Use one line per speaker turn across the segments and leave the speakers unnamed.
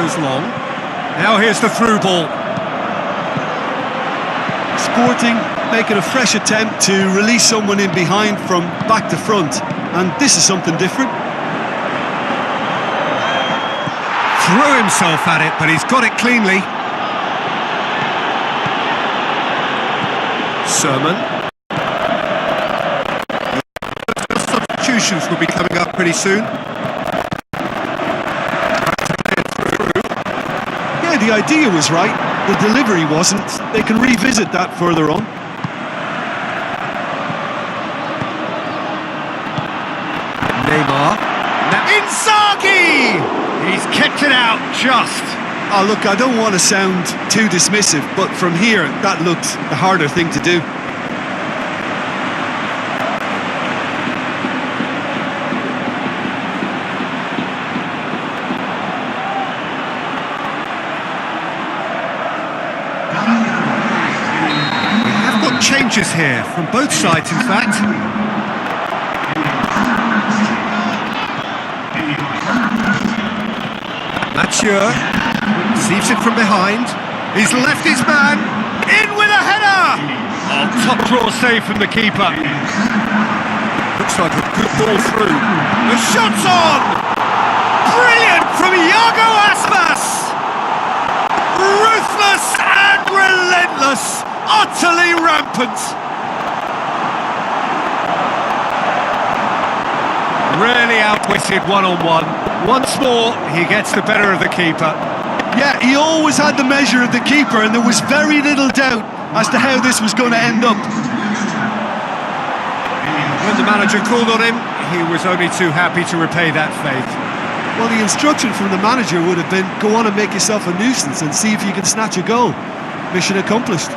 goes long. Now here's the through ball.
Sporting making a fresh attempt to release someone in behind from back to front, and this is something different.
Threw himself at it, but he's got it cleanly. Sermon. Substitutions will be coming up pretty soon.
Yeah, the idea was right, the delivery wasn't. They can revisit that further on.
Neymar. Now Inzaghi! He's kept it out just.
Oh, look, I don't want to sound too dismissive, but from here, that looked the harder thing to do.
Changes here from both sides, in fact. Mathieu receives it from behind. He's left his man in with a header. Oh, top draw save from the keeper. Looks like a good ball through. The shot's on. Brilliant from Iago Aspas. Ruthless and relentless. Utterly rampant. Really outwitted one-on-one. Once more, he gets the better of the keeper.
Yeah, he always had the measure of the keeper, and there was very little doubt as to how this was going to end up.
When the manager called on him, he was only too happy to repay that faith.
Well, the instruction from the manager would have been, go on and make yourself a nuisance and see if you can snatch a goal. Mission accomplished.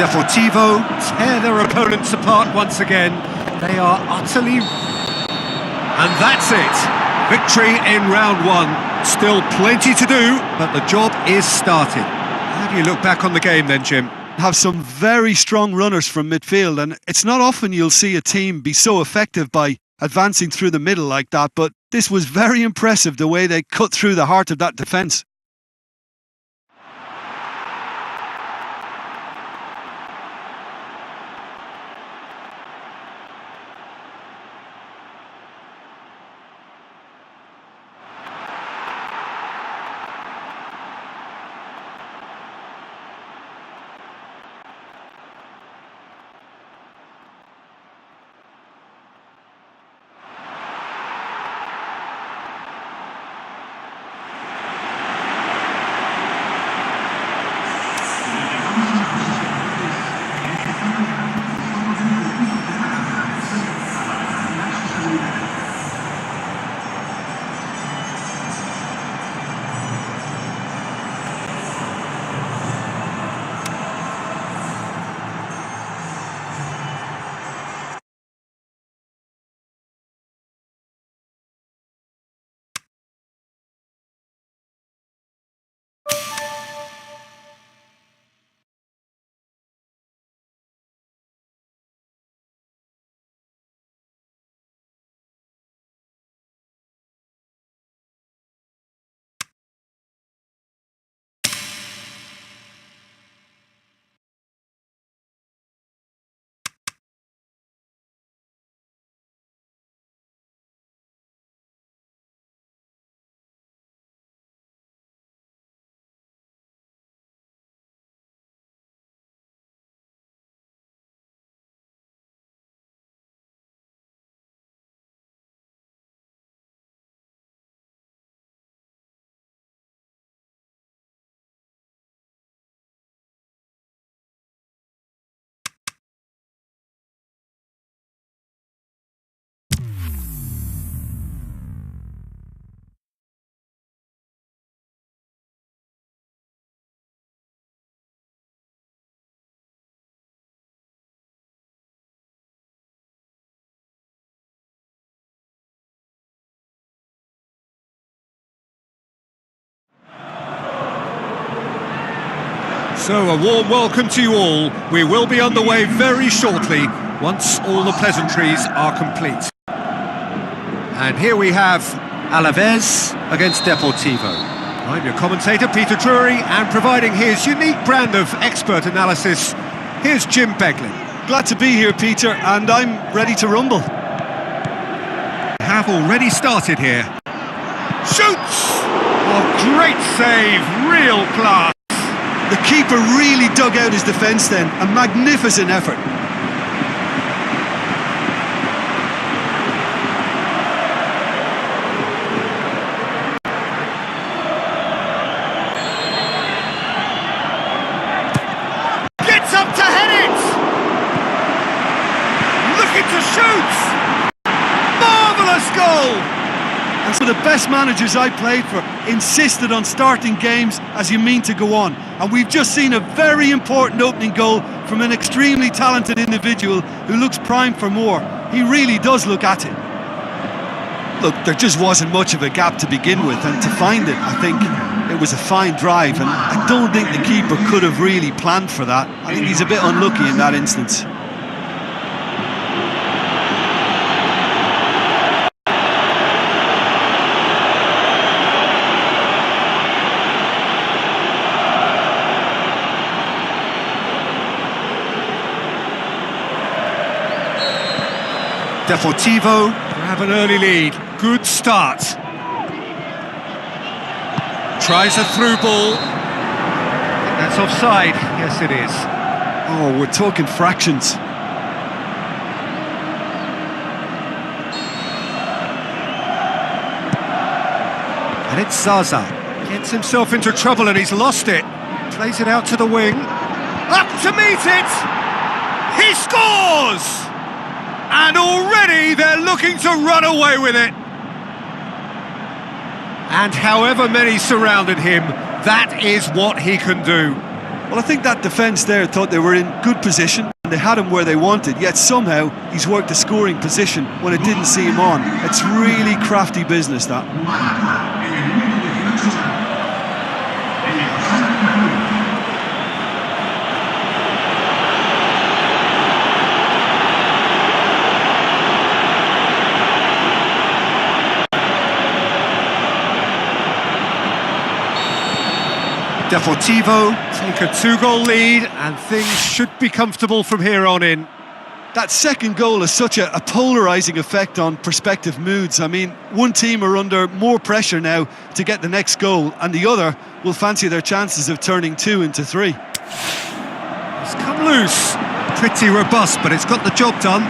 Deportivo tear their opponents apart once again. They are utterly... And that's it. Victory in round one. Still plenty to do, but the job is started. How do you look back on the game then, Jim?
Have some very strong runners from midfield, and it's not often you'll see a team be so effective by advancing through the middle like that, but this was very impressive the way they cut through the heart of that defence.
So, a warm welcome to you all. We will be underway very shortly. once all the pleasantries are complete. And here we have Alaves against Deportivo. I'm your commentator, Peter Drury, and providing his unique brand of expert analysis, here's Jim Beglin.
Glad to be here, Peter, and I'm ready to rumble.
Have already started here. Shoots! Oh, great save, real class.
The keeper really dug out his defence then, a magnificent effort.
Gets up to head it! Looking to shoot! Marvellous goal!
And so the best managers I played for insisted on starting games as you mean to go on. And we've just seen a very important opening goal from an extremely talented individual who looks primed for more. He really does look at it. Look, there just wasn't much of a gap to begin with, and to find it, I think it was a fine drive, and I don't think the keeper could have really planned for that. I think he's a bit unlucky in that instance.
Deportivo grab an early lead. Good start. Tries a through ball. That's offside. Yes, it is.
Oh, we're talking fractions.
And it's Zaza. Gets himself into trouble and he's lost it. Plays it out to the wing. Up to meet it! He scores! And already they're looking to run away with it. And however many surrounded him, that is what he can do.
Well, I think that defence there thought they were in good position and they had him where they wanted, yet somehow he's worked a scoring position when it didn't see him on. It's really crafty business, that.
Deportivo take a 2-goal lead and things should be comfortable from here on in.
That second goal has such a polarising effect on prospective moods. I mean, one team are under more pressure now to get the next goal, and the other will fancy their chances of turning 2 into 3.
It's come loose. Pretty robust, but it's got the job done.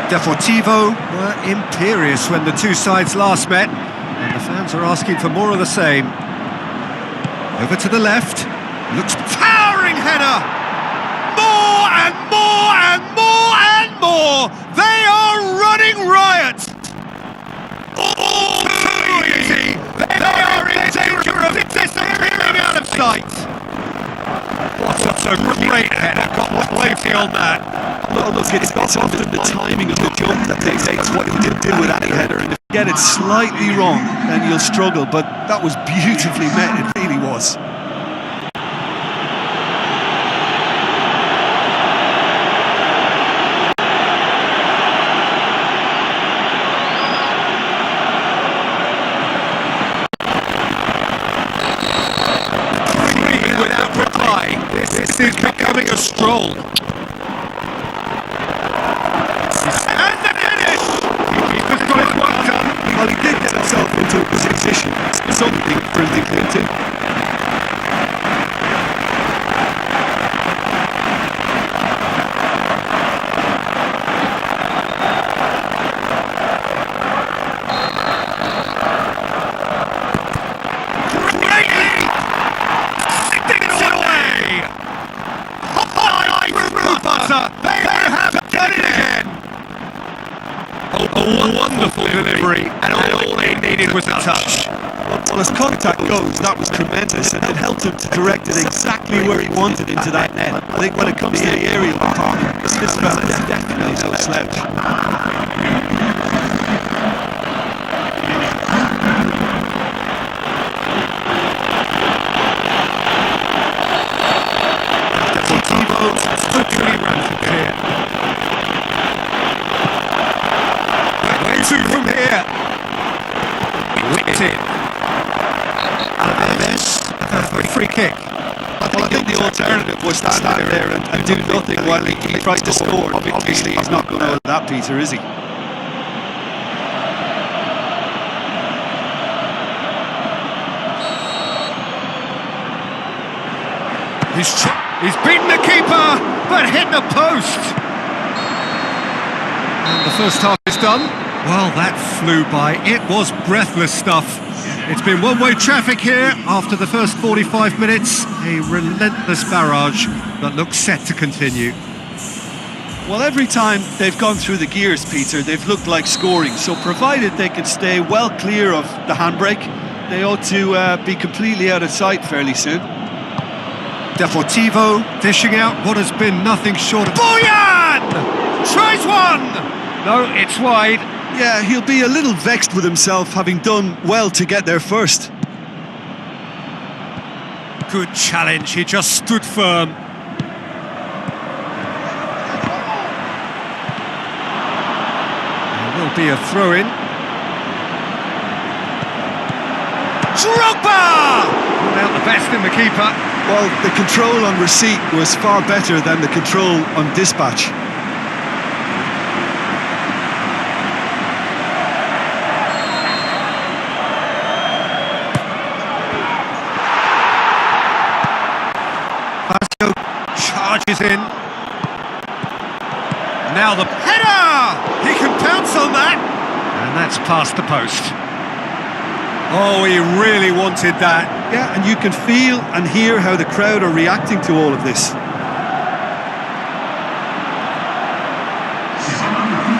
Deportivo were imperious when the two sides last met. And the fans are asking for more of the same. Over to the left. Looks towering header! More and more and more and more! They are running riot! All too easy! They are in danger of disappearing out of sight! What a great header! Got plenty on that.
Well, look, it's often the timing of the jump that dictates what you can do with any header. And if you get it slightly wrong, then you'll struggle. But that was beautifully met, it really was.
Without replying, this is becoming a stroll. And the finish! He's got his work done.
Well, he did get himself into a position. Something for him to cling to.
A wonderful delivery, and all they needed was a touch.
Well, as contact goes, that was tremendous, and it helped him to direct it exactly where he wanted into that net. I think when it comes to the aerial department, this fella is definitely no slouch.
free kick.
Well, I think the alternative was to stand there and do nothing while he tries to score. Obviously, he's not going to do that, Peter, is he?
He's beaten the keeper, but hit the post. And the first half is done. Well, that flew by. It was breathless stuff. It's been one-way traffic here after the first 45 minutes. A relentless barrage that looks set to continue.
Well, every time they've gone through the gears, Peter, they've looked like scoring. So provided they can stay well clear of the handbrake, they ought to be completely out of sight fairly soon.
Deportivo dishing out what has been nothing short of... Boyan! Tries one! No, it's wide.
Yeah, he'll be a little vexed with himself, having done well to get there first.
Good challenge, he just stood firm. There will be a throw-in. Drogba! Put out the best in the keeper.
Well, the control on receipt was far better than the control on dispatch.
Vasco charges in. Now the header! He can pounce on that! And that's past the post. Oh, he really wanted that.
Yeah, and you can feel and hear how the crowd are reacting to all of this.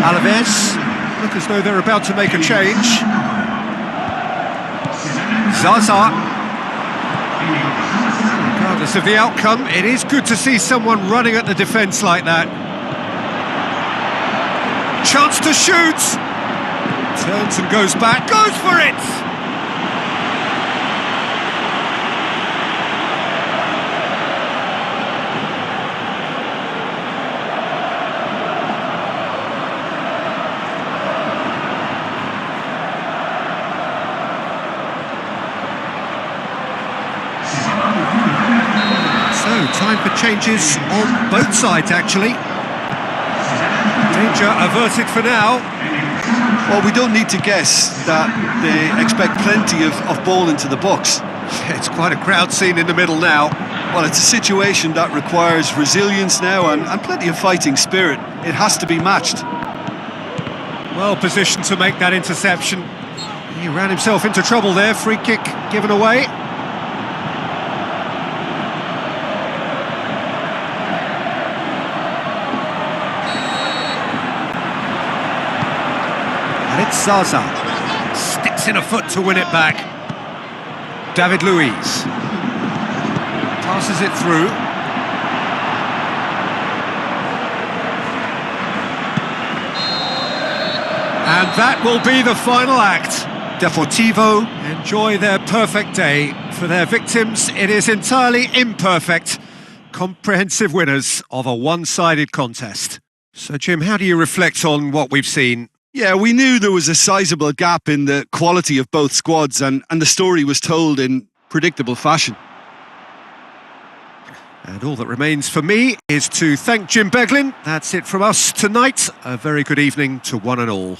Alaves look as though they're about to make a change. Zaza. Regardless of the outcome, it is good to see someone running at the defence like that. Chance to shoot! Turns and goes back, goes for it! So, time for changes on both sides, actually. Danger averted for now.
Well, we don't need to guess that they expect plenty of ball into the box.
It's quite a crowd scene in the middle now.
Well, it's a situation that requires resilience now and plenty of fighting spirit. It has to be matched.
Well positioned to make that interception. He ran himself into trouble there. Free kick given away. And it's Zaza. Sticks in a foot to win it back. David Luiz. Passes it through. And that will be the final act. Deportivo enjoy their perfect day. For their victims, it is entirely imperfect. Comprehensive winners of a one-sided contest. So, Jim, how do you reflect on what we've seen?
Yeah, we knew there was a sizable gap in the quality of both squads, and the story was told in predictable fashion.
And all that remains for me is to thank Jim Beglin. That's it from us tonight. A very good evening to one and all.